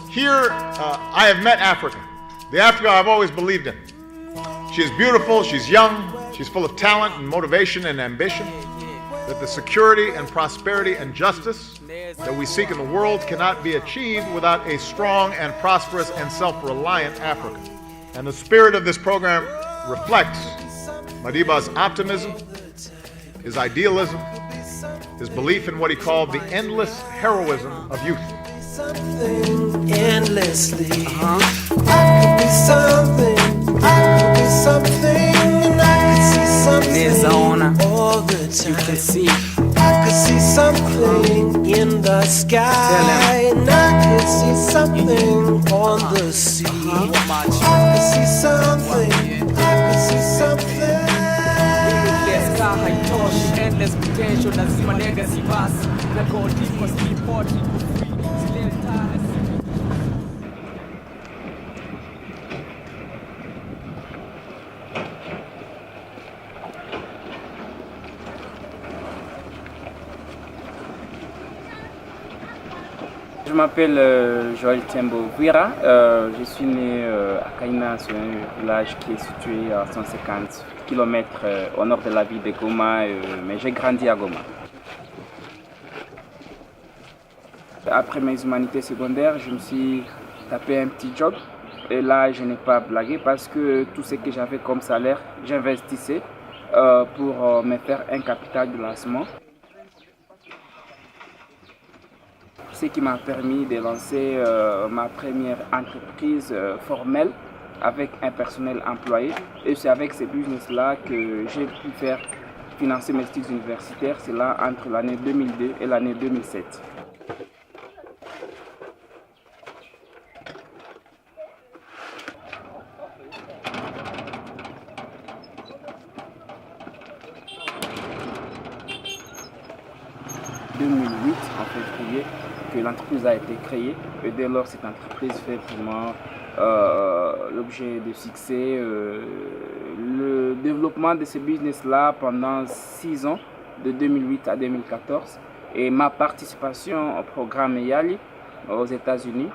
Here, I have met Africa, the Africa I've always believed in. She is beautiful, she's young, she's full of talent and motivation and ambition, that the security and prosperity and justice that we seek in the world cannot be achieved without a strong and prosperous and self-reliant Africa. And the spirit of this program reflects Madiba's optimism, his idealism, his belief in what he called the endless heroism of youth. Something endlessly. I could be something, I could be something, and I could see something all the time. You can see. I could see something in the sky, and I could see something on the sea. I could see something, I could see something. Endless potential, lazima legacy basi, na go deep must be important. Je m'appelle Joël Tiembo Guira, je suis né à Kaina, sur un village qui est situé à 150 km au nord de la ville de Goma, mais j'ai grandi à Goma. Après mes humanités secondaires, je me suis tapé un petit job et là je n'ai pas blagué parce que tout ce que j'avais comme salaire, j'investissais pour me faire un capital de lancement. Ce qui m'a permis de lancer ma première entreprise formelle avec un personnel employé. Et c'est avec ce business-là que j'ai pu faire financer mes études universitaires, c'est là entre l'année 2002 et l'année 2007. En 2008, en février, que l'entreprise a été créée et dès lors cette entreprise fait vraiment l'objet de succès. Le développement de ce business-là pendant 6 ans, de 2008 à 2014, et ma participation au programme YALI aux États-Unis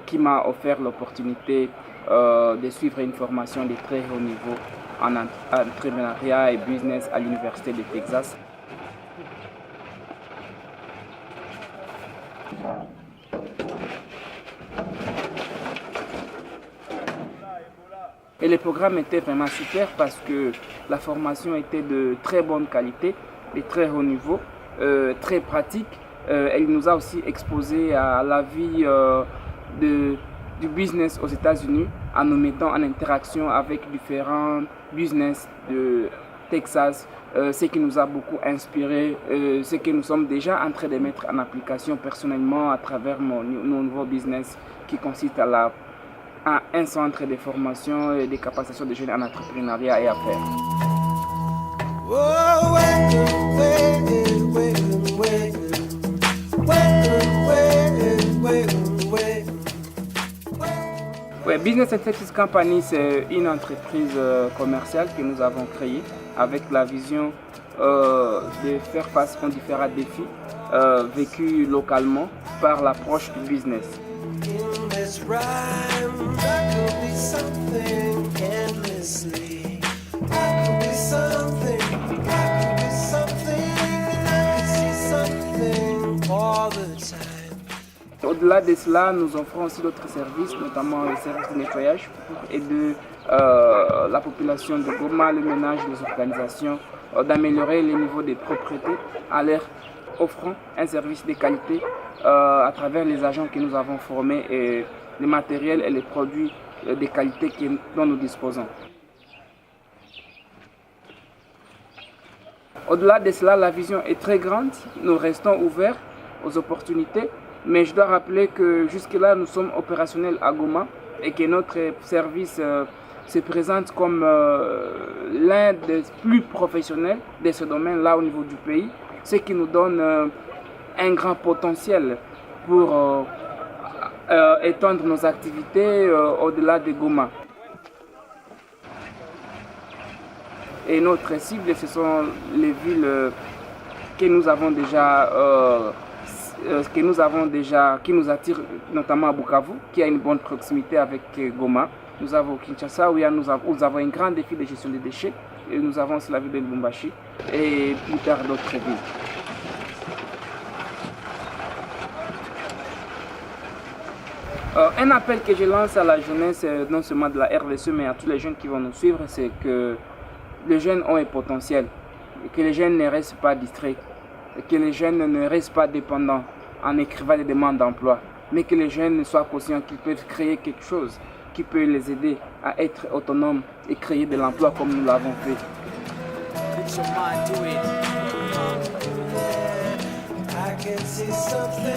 qui m'a offert l'opportunité de suivre une formation de très haut niveau en entrepreneuriat et business à l'Université de Texas. Et le programme était vraiment super parce que la formation était de très bonne qualité, de très haut niveau, très pratique. Elle nous a aussi exposé à la vie du business aux États-Unis en nous mettant en interaction avec différents business de Texas, ce qui nous a beaucoup inspiré, ce que nous sommes déjà en train de mettre en application personnellement à travers mon nouveau business qui consiste à un centre de formation et de capacitation des jeunes en entrepreneuriat et affaires. Ouais, Business and Services Company, c'est une entreprise commerciale que nous avons créée avec la vision de faire face aux différents défis vécus localement par l'approche du business. Au-delà de cela, nous offrons aussi d'autres services, notamment les services de nettoyage pour aider la population de Goma, le ménage, les organisations, d'améliorer le niveau de propriété en leur offrant un service de qualité à travers les agents que nous avons formés et les matériels et les produits de qualité dont nous disposons. Au-delà de cela, la vision est très grande. Nous restons ouverts aux opportunités, mais je dois rappeler que jusque-là, nous sommes opérationnels à Goma et que notre service se présente comme l'un des plus professionnels de ce domaine-là au niveau du pays, ce qui nous donne un grand potentiel pour étendre nos activités au-delà de Goma. Et notre cible, ce sont les villes que nous avons déjà, qui nous attire notamment à Bukavu, qui a une bonne proximité avec Goma. Nous avons Kinshasa où nous avons un grand défi de gestion des déchets. Et nous avons aussi la ville de Lubumbashi et plus tard d'autres villes. Un appel que je lance à la jeunesse, non seulement de la RDC, mais à tous les jeunes qui vont nous suivre, c'est que les jeunes ont un potentiel, et que les jeunes ne restent pas distraits, et que les jeunes ne restent pas dépendants en écrivant des demandes d'emploi, mais que les jeunes soient conscients qu'ils peuvent créer quelque chose qui peut les aider à être autonomes et créer de l'emploi comme nous l'avons fait. Put your mind to it. I can see something.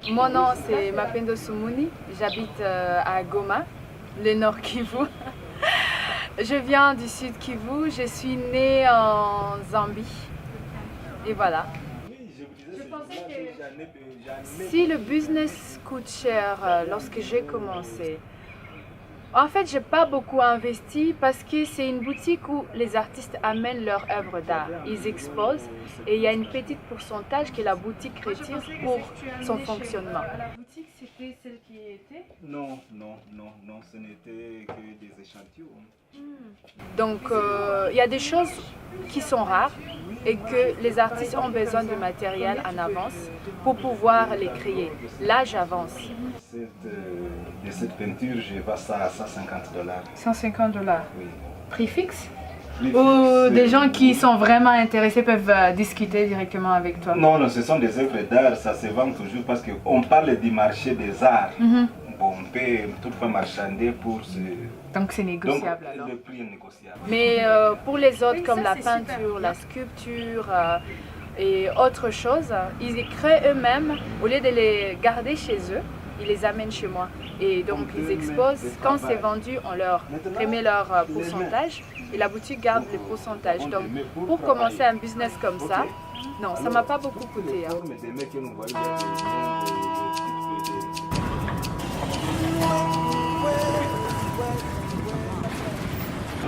Mon nom c'est Mapendo Sumuni, j'habite à Goma, le nord Kivu. Je viens du sud Kivu, je suis née en Zambie. Et voilà. Je pensais que si le business coûte cher lorsque j'ai commencé, en fait, j'ai pas beaucoup investi parce que c'est une boutique où les artistes amènent leurs œuvres d'art. Ils exposent et il y a une petite pourcentage que la boutique retire pour son fonctionnement. La boutique, c'était celle qui était? Non, ce n'était que des échantillons. Donc, il y a des choses qui sont rares et que les artistes ont besoin de matériel en avance pour pouvoir les créer. Là, j'avance. De cette peinture, je vends ça à 150 $. 150 $. Oui. Prix fixe? Prix Ou fixe, des gens qui sont vraiment intéressés peuvent discuter directement avec toi? Non, ce sont des œuvres d'art, ça se vend toujours parce qu'on parle du marché des arts. Bon, on peut toutefois marchander pour ce... Donc c'est négociable. Donc, alors. le prix est négociable. Mais pour les autres, comme la peinture, la sculpture et autre chose, ils créent eux-mêmes, au lieu de les garder chez eux, ils les amènent chez moi. Et donc ils exposent, quand c'est vendu, on leur remet leur pourcentage et la boutique garde le pourcentage. Donc pour commencer un business comme ça, non, ça m'a pas beaucoup coûté.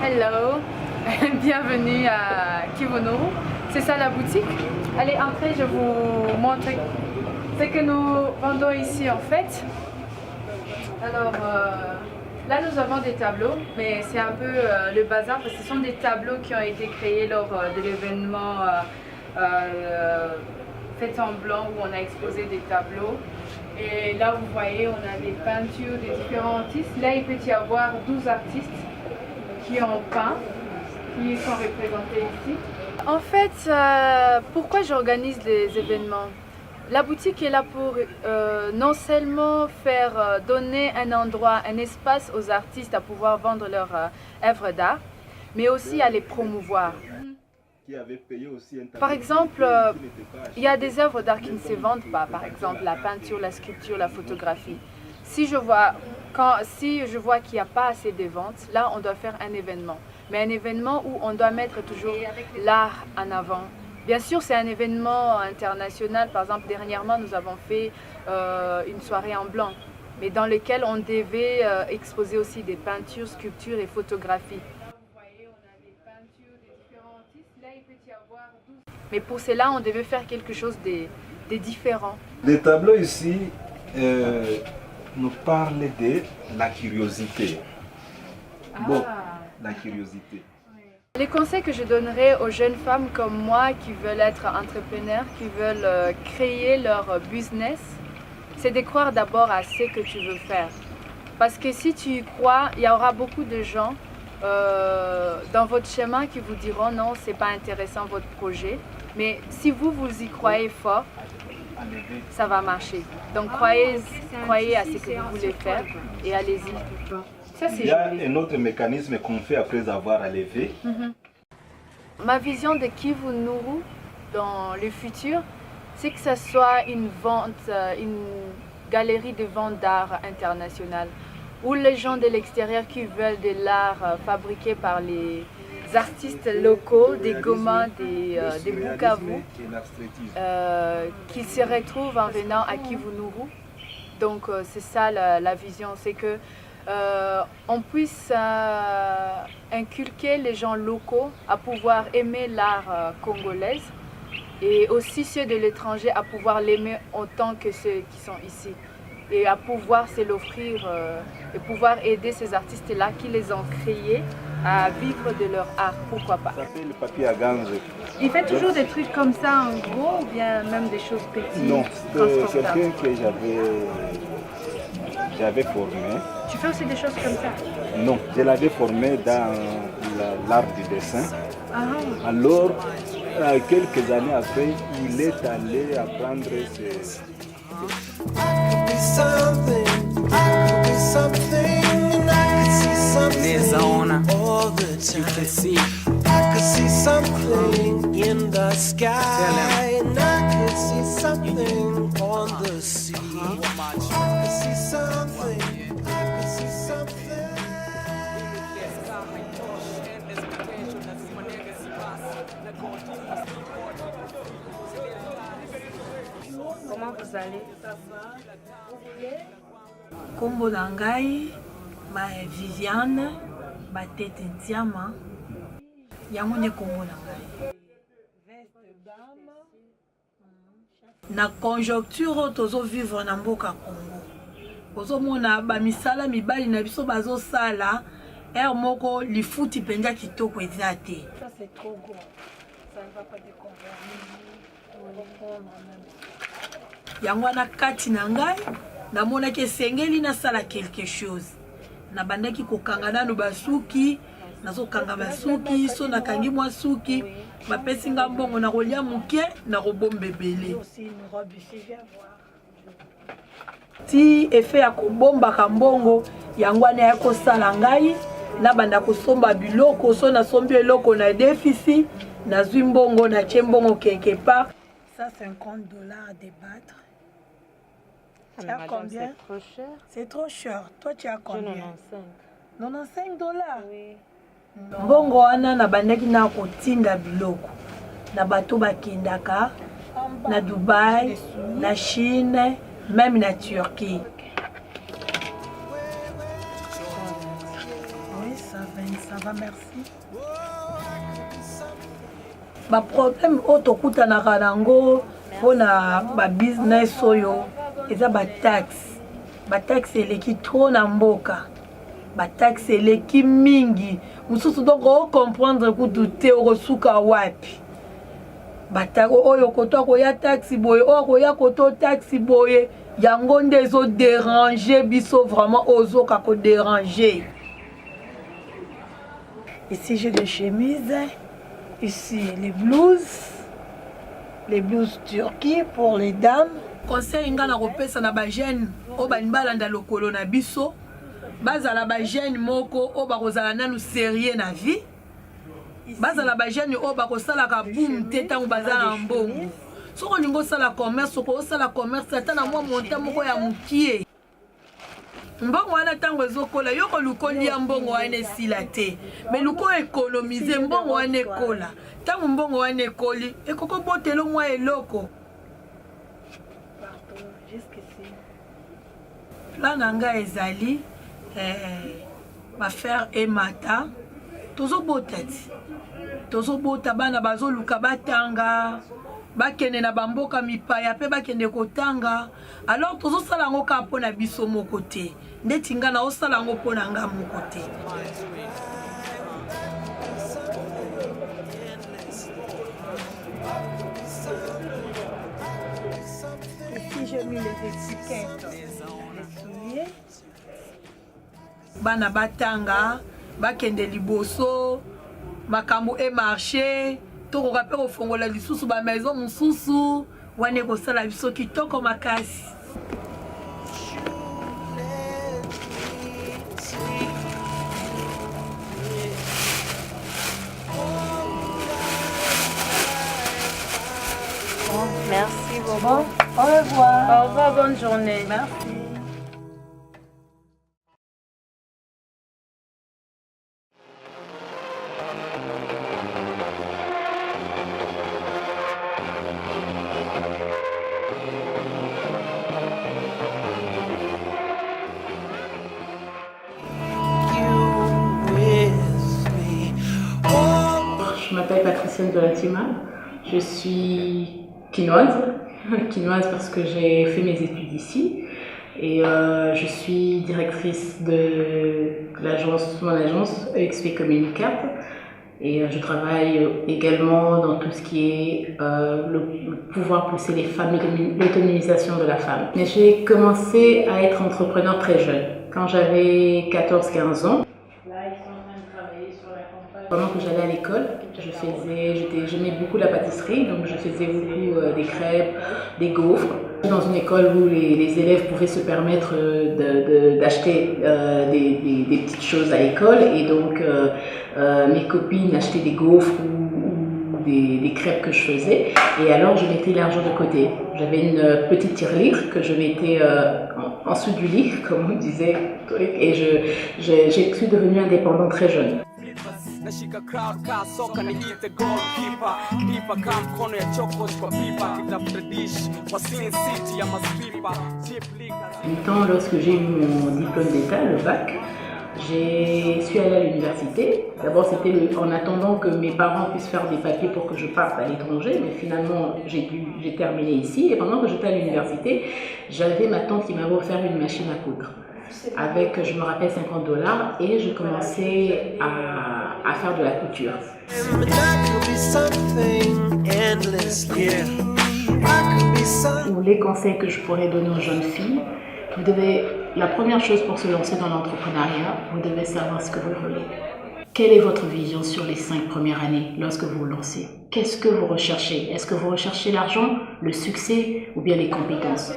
Hello, bienvenue à Kivunuru. C'est ça la boutique. Allez, entrez, je vous montre ce que nous vendons ici en fait. Alors là nous avons des tableaux, mais c'est un peu le bazar parce que ce sont des tableaux qui ont été créés lors de l'événement Fête en Blanc où on a exposé des tableaux. Et là vous voyez on a des peintures de différents artistes. Là il peut y avoir 12 artistes qui ont peint, qui sont représentés ici. En fait, pourquoi j'organise des événements? La boutique est là pour non seulement faire donner un endroit, un espace aux artistes à pouvoir vendre leurs œuvres d'art, mais aussi à les promouvoir. Par exemple, il y a des œuvres d'art qui ne se vendent pas, par exemple la peinture, la sculpture, la photographie. Si je vois qu'il n'y a pas assez de ventes, là on doit faire un événement. Mais un événement où on doit mettre toujours l'art en avant. Bien sûr, c'est un événement international. Par exemple, dernièrement, nous avons fait une soirée en blanc, mais dans lequel on devait exposer aussi des peintures, sculptures et photographies. Vous voyez, on a des peintures de différents artistes. Là, il peut y avoir 12. Mais pour cela, on devait faire quelque chose de différent. Les tableaux ici nous parlent de la curiosité. Bon, la curiosité. Les conseils que je donnerais aux jeunes femmes comme moi qui veulent être entrepreneurs, qui veulent créer leur business, c'est de croire d'abord à ce que tu veux faire. Parce que si tu y crois, il y aura beaucoup de gens dans votre chemin qui vous diront non, c'est pas intéressant votre projet. Mais si vous y croyez fort, ça va marcher. Donc croyez à ce que vous voulez faire et allez-y. Il y a un autre mécanisme qu'on fait après avoir levé. Ma vision de Kivunuru dans le futur, c'est que ce soit une galerie de vente d'art internationale ou les gens de l'extérieur qui veulent de l'art fabriqué par les artistes locaux, des Goma, des Bukavu, qui se retrouvent en venant à Kivu-Nuru. Donc c'est ça la vision, c'est que on puisse inculquer les gens locaux à pouvoir aimer l'art congolais et aussi ceux de l'étranger à pouvoir l'aimer autant que ceux qui sont ici et à pouvoir se l'offrir et pouvoir aider ces artistes-là qui les ont créés à vivre de leur art, pourquoi pas. Ça s'appelle le papier à gange. Il fait toujours des trucs comme ça en gros ou bien même des choses petites? Non, c'est quelqu'un que j'avais formé. Tu fais aussi des choses comme ça? Non, je l'avais formé dans l'art du dessin. Alors, quelques années après, il est allé apprendre ces... There's on all the time. You can see. I could see something in the sky, and I could see something on the sea. I could see something. I could see something. Comment vous allez? Kombo na ngai ba Viviane ba tete Ntiama yango nde kombo na ngai na conjoncture tozo vivre na mboka Congo ozomona ba misala mibali na biso bazosala moko lifuti penza kitoko eza te. Ça c'est trop gros. Ça ne va pas déconvenir. Yango na kati na ngai namonaki esengeli nasala quelque chose. Nabandaki kokanga nano basuki, nazokanga basuki, so nakangi mwa suki, bapesi nga mbongo na kolia muke na kobomba ebele. Ti effet ya kobombaka mbongo yango wana ya kosala ngai nabanda kosomba biloko so nasombi eloko na déficit nazwi mbongo na tie mbongo quelque part. Ça $50 à débattre. Tu as combien? C'est trop cher. C'est trop cher. Toi, tu as combien? 95 $. Oui. Mbongo wana na bandaki na kotinda biloko. Na bato bakendaka na Dubaï, na Chine, même na Turquie. Oui, ça va, merci. Ba problème otokuta na kanango pona ba business oyo eza ba taxe eleki trop na mboka ba taxe eleki mingi mususu donc o comprendre kutu te okosuka wapi bata oyo koto koya taxe boye o koya koto taxe boye yango nde ezo déranger biso vraiment ozoka ko déranger. Ici j'ai des chemises. Ici, les blouses turquie pour les dames. Conseil nga na kopesa na ba jeune o balanda lokolo na biso. Bazala ba jeune moko o bakozala nanu sérieux na vie. Bazala ba jeune o bakosala ka boum te tango bazala mbongo. Soko ningo sala commerce ko sala commerce ata na mwa monta moko ya mukie. Mbongo wana tango ezokola yoko lukoli ya mbongo wana esila te mais luko économiser mbongo wana ekola tango mbongo wana ekoli ekoko botelo mwa eloko plan na nga ezali ba faire emata tozobota bana bazoluka batanga bakende na bamboka mipaya pe bakende kotanga alors tozosala ngo ka pona biso moko te ndeti nga na osala ngo pona nga moko te. Ici j'ai mis les étiquettes les souliers bana batanga bakende liboso makambo e marché tokoka pe kofongola lisusu ba maison mosusu wane kosala biso kitoko makasi. Merci beaucoup. Au revoir. Au revoir, bonne journée. Merci. m'appelle Patricia Ndolantima. Je suis quinoise. Quinoise parce que j'ai fait mes études ici. Et je suis directrice de mon agence EXP Communicap. Et je travaille également dans tout ce qui est le pouvoir pousser les femmes, l'autonomisation de la femme. Mais j'ai commencé à être entrepreneur très jeune, quand j'avais 14-15 ans. Pendant que j'allais à l'école, j'aimais beaucoup la pâtisserie, donc je faisais beaucoup des crêpes, des gaufres. Dans une école où les élèves pouvaient se permettre d'acheter des petites choses à l'école, et donc mes copines achetaient des gaufres ou des crêpes que je faisais, et alors je mettais l'argent de côté. J'avais une petite tirelire que je mettais en dessous du lit, comme on disait, et je suis devenue indépendante très jeune. Nashika crowd ka soka niite goalkeeper kipa kama mkono ya chokos kwa pipa kitafuta dish kwa Sin City ya maspipa chip league. Lorsque j'ai eu mon diplôme d'état, le bac, je suis allée à l'université. D'abord, c'était en attendant que mes parents puissent faire des papiers pour que je parte à l'étranger, mais finalement, j'ai terminé ici. Et pendant que j'étais à l'université, j'avais ma tante qui m'avait offert une machine à coudre. Avec, je me rappelle, $50, et je commençais à faire de la couture. Ou les conseils que je pourrais donner aux jeunes filles, la première chose pour se lancer dans l'entrepreneuriat, vous devez savoir ce que vous voulez. Quelle est votre vision sur les 5 premières années lorsque vous vous lancez? Qu'est-ce que vous recherchez? Est-ce que vous recherchez l'argent, le succès ou bien les compétences?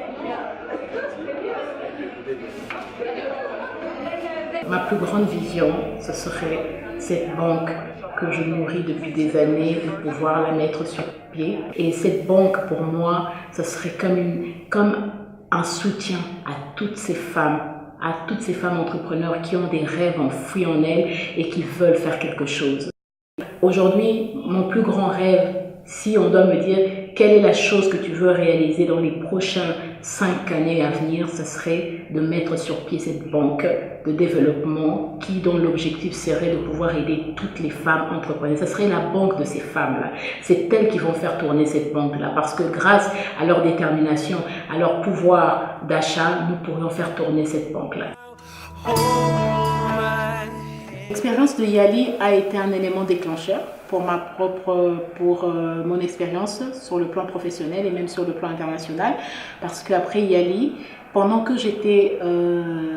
Ma plus grande vision, ce serait cette banque que je nourris depuis des années, de pouvoir la mettre sur pied. Et cette banque, pour moi, ce serait comme un soutien à toutes ces femmes entrepreneurs qui ont des rêves enfouis en elles et qui veulent faire quelque chose. Aujourd'hui, mon plus grand rêve, si on doit me dire quelle est la chose que tu veux réaliser dans les prochaines 5 années à venir, ce serait de mettre sur pied cette banque de développement dont l'objectif serait de pouvoir aider toutes les femmes entrepreneurs. Ce serait la banque de ces femmes-là. C'est elles qui vont faire tourner cette banque-là parce que grâce à leur détermination, à leur pouvoir d'achat, nous pourrions faire tourner cette banque-là. L'expérience de Yali a été un élément déclencheur pour mon expérience sur le plan professionnel et même sur le plan international, parce qu'après Yali, pendant que j'étais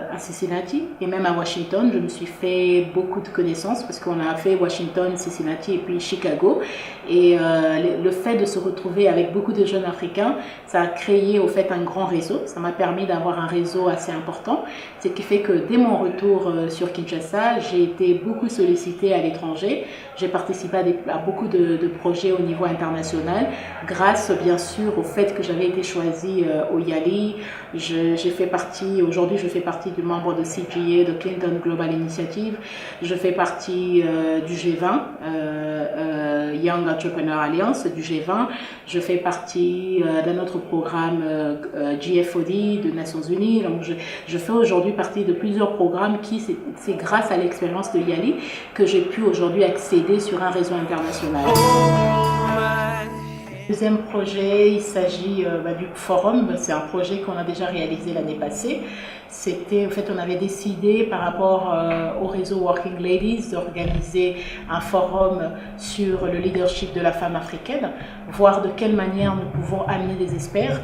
à Cincinnati et même à Washington, je me suis fait beaucoup de connaissances parce qu'on a fait Washington, Cincinnati et puis Chicago. Et le fait de se retrouver avec beaucoup de jeunes Africains, ça a créé au fait un grand réseau. Ça m'a permis d'avoir un réseau assez important. Ce qui fait que dès mon retour sur Kinshasa, j'ai été beaucoup sollicitée à l'étranger. J'ai participé à beaucoup de projets au niveau international grâce bien sûr au fait que j'avais été choisie au Yali. Aujourd'hui je fais partie du membre de CGA, de Clinton Global Initiative. Je fais partie du G20, Young Entrepreneur Alliance du G20. Je fais partie d'un autre programme GFOD des Nations Unies. Donc je fais aujourd'hui partie de plusieurs programmes c'est grâce à l'expérience de Yali que j'ai pu aujourd'hui accéder sur un réseau international. Deuxième projet, il s'agit du forum. C'est un projet qu'on a déjà réalisé l'année passée. On avait décidé par rapport au réseau Working Ladies d'organiser un forum sur le leadership de la femme africaine, voir de quelle manière nous pouvons amener des experts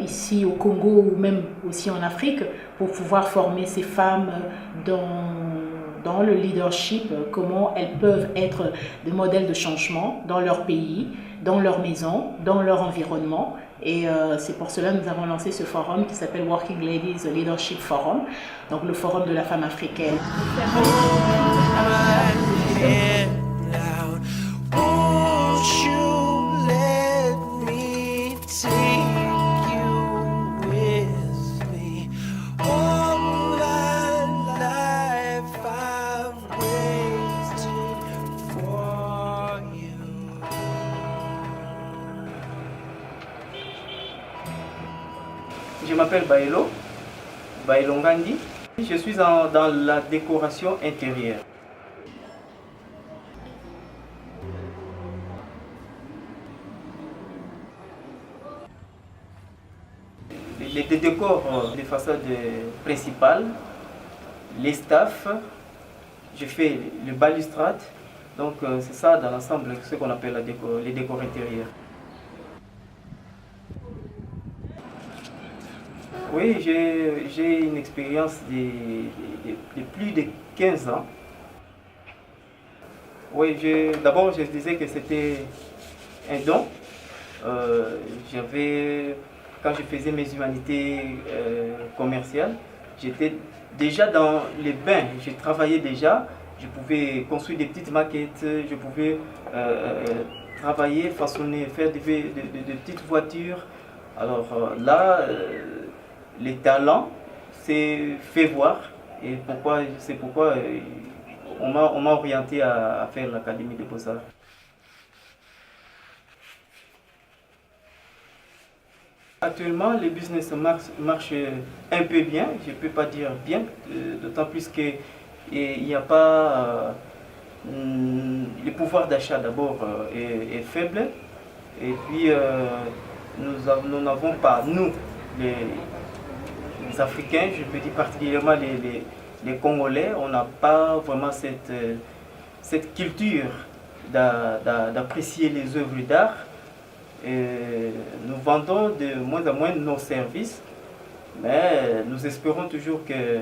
ici au Congo ou même aussi en Afrique pour pouvoir former ces femmes dans le leadership, comment elles peuvent être des modèles de changement dans leur pays, dans leur maison, dans leur environnement. Et c'est pour cela que nous avons lancé ce forum qui s'appelle Working Ladies Leadership Forum, donc le forum de la femme africaine. Je m'appelle Baelo Ngandi. Je suis dans la décoration intérieure. les décors des façades principales, les staffs, je fais le balustrade. Donc c'est ça dans l'ensemble ce qu'on appelle les décors intérieurs. Oui, j'ai une expérience de plus de 15 ans. Oui, d'abord je disais que c'était un don. Quand je faisais mes humanités commerciales, j'étais déjà dans les bains, je travaillais déjà. Je pouvais construire des petites maquettes, je pouvais travailler, façonner, faire de petites voitures. Alors là, les talents, c'est fait voir. Et c'est pourquoi on m'a orienté à faire l'Académie des Beaux-Arts. Actuellement, le business marche un peu bien, je ne peux pas dire bien, d'autant plus que il n'y a pas le pouvoir d'achat d'abord est faible, et puis nous n'avons pas, nous les Africains, je peux dire particulièrement les Congolais, on n'a pas vraiment cette culture d'apprécier les œuvres d'art. Nous vendons de moins en moins nos services, mais nous espérons toujours que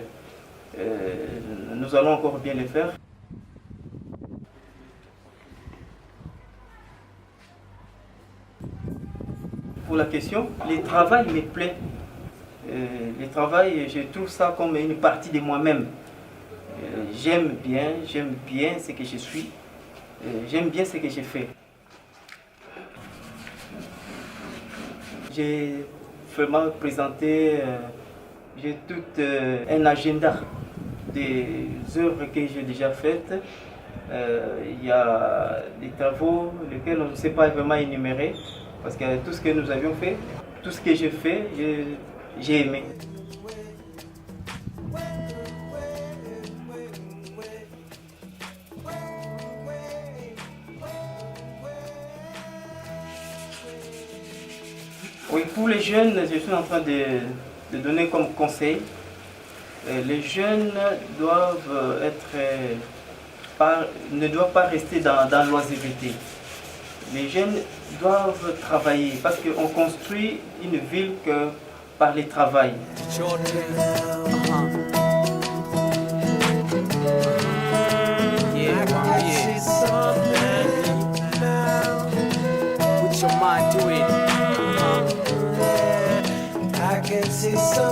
nous allons encore bien les faire. Pour la question, le travail me plaît. Le travail, je trouve ça comme une partie de moi-même. J'aime bien ce que je suis, j'aime bien ce que je fais. J'ai vraiment présenté, j'ai tout un agenda des œuvres que j'ai déjà faites. Il y a des travaux lesquels on ne sait pas vraiment énumérer, parce que tout ce que nous avions fait, tout ce que j'ai fait, j'ai aimé. Oui, pour les jeunes, je suis en train de donner comme conseil. Les jeunes ne doivent pas rester dans l'oisiveté. Les jeunes doivent travailler parce qu'on construit une ville que par le travail. I can see some